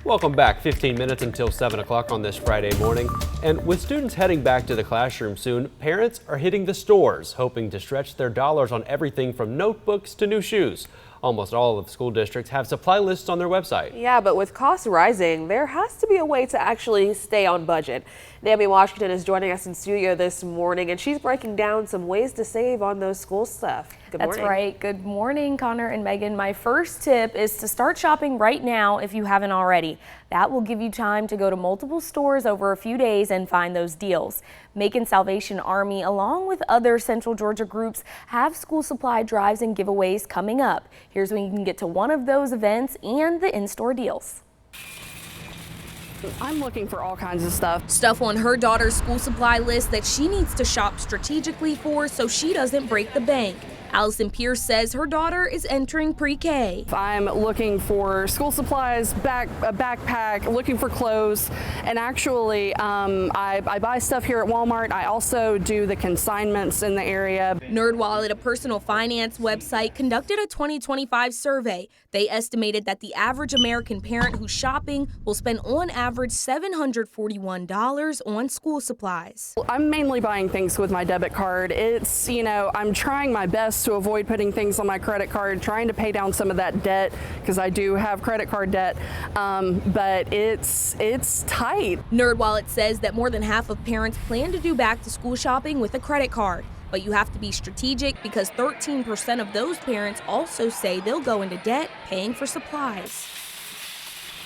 Welcome back. 15 minutes until 7 o'clock on this Friday morning. And with students heading back to the classroom soon, parents are hitting the stores, hoping to stretch their dollars on everything from notebooks to new shoes. Almost all of the school districts have supply lists on their website. Yeah, but with costs rising, there has to be a way to actually stay on budget. Naomi Washington is joining us in studio this morning, and she's breaking down some ways to save on those school stuff. Good morning. That's right. Good morning, Connor and Megan. My first tip is to start shopping right now if you haven't already. That will give you time to go to multiple stores over a few days and find those deals. Macon Salvation Army, along with other Central Georgia groups, have school supply drives and giveaways coming up. Here's when you can get to one of those events and the in-store deals. I'm looking for all kinds of stuff. Stuff on her daughter's school supply list that she needs to shop strategically for so she doesn't break the bank. Allison Pierce says her daughter is entering pre-K. I'm looking for school supplies, a backpack, looking for clothes, and actually I buy stuff here at Walmart. I also do the consignments in the area. NerdWallet, a personal finance website, conducted a 2025 survey. They estimated that the average American parent who's shopping will spend on average $741 on school supplies. I'm mainly buying things with my debit card. It's, I'm trying my best to avoid putting things on my credit card, trying to pay down some of that debt because I do have credit card debt, but it's tight. NerdWallet says that more than half of parents plan to do back to school shopping with a credit card. But you have to be strategic because 13% of those parents also say they'll go into debt paying for supplies.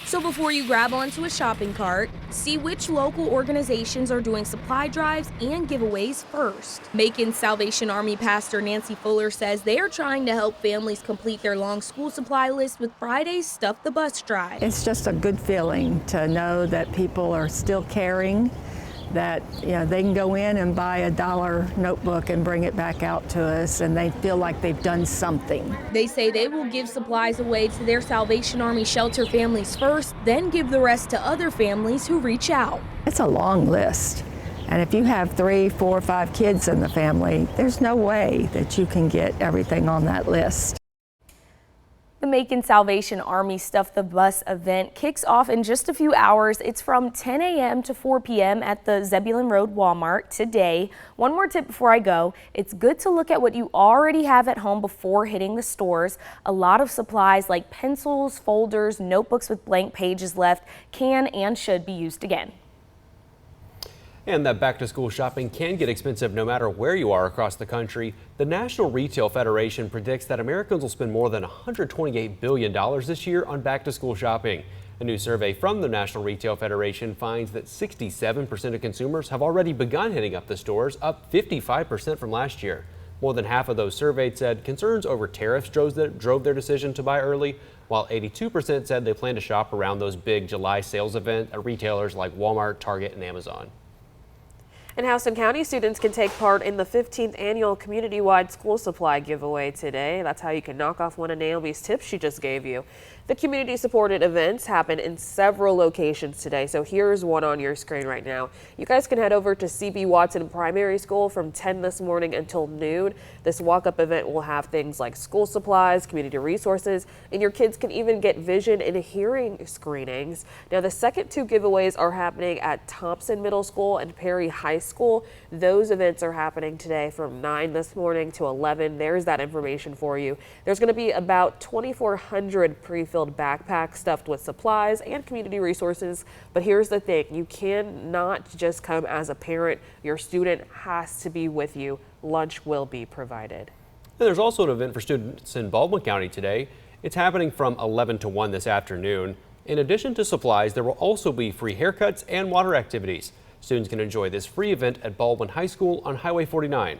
So before you grab onto a shopping cart, see which local organizations are doing supply drives and giveaways first. Macon Salvation Army Pastor Nancy Fuller says they are trying to help families complete their long school supply list with Friday's Stuff the Bus drive. It's just a good feeling to know that people are still caring, that they can go in and buy a $1 notebook and bring it back out to us, and they feel like they've done something. They say they will give supplies away to their Salvation Army shelter families first, then give the rest to other families who reach out. It's a long list, and if you have 3, 4, 5 kids in the family, there's no way that you can get everything on that list. The Macon Salvation Army Stuff the Bus event kicks off in just a few hours. It's from 10 a.m. to 4 p.m. at the Zebulon Road Walmart today. One more tip before I go. It's good to look at what you already have at home before hitting the stores. A lot of supplies like pencils, folders, notebooks with blank pages left can and should be used again. And that back-to-school shopping can get expensive no matter where you are across the country. The National Retail Federation predicts that Americans will spend more than $128 billion this year on back-to-school shopping. A new survey from the National Retail Federation finds that 67% of consumers have already begun hitting up the stores, up 55% from last year. More than half of those surveyed said concerns over tariffs drove their decision to buy early, while 82% said they plan to shop around those big July sales events at retailers like Walmart, Target, and Amazon. And Houston County students can take part in the 15th annual community-wide school supply giveaway today. That's how you can knock off one of Naomi's tips she just gave you. The community-supported events happen in several locations today, so here's one on your screen right now. You guys can head over to C.B. Watson Primary School from 10 this morning until noon. This walk-up event will have things like school supplies, community resources, and your kids can even get vision and hearing screenings. Now, the second 2 giveaways are happening at Thompson Middle School and Perry High School. Those events are happening today from 9 this morning to 11. There's that information for you. There's going to be about 2,400 pre-filled backpacks stuffed with supplies and community resources. But here's the thing, you cannot just come as a parent. Your student has to be with you. Lunch will be provided. And there's also an event for students in Baldwin County today. It's happening from 11 to 1 this afternoon. In addition to supplies, there will also be free haircuts and water activities. Students can enjoy this free event at Baldwin High School on Highway 49.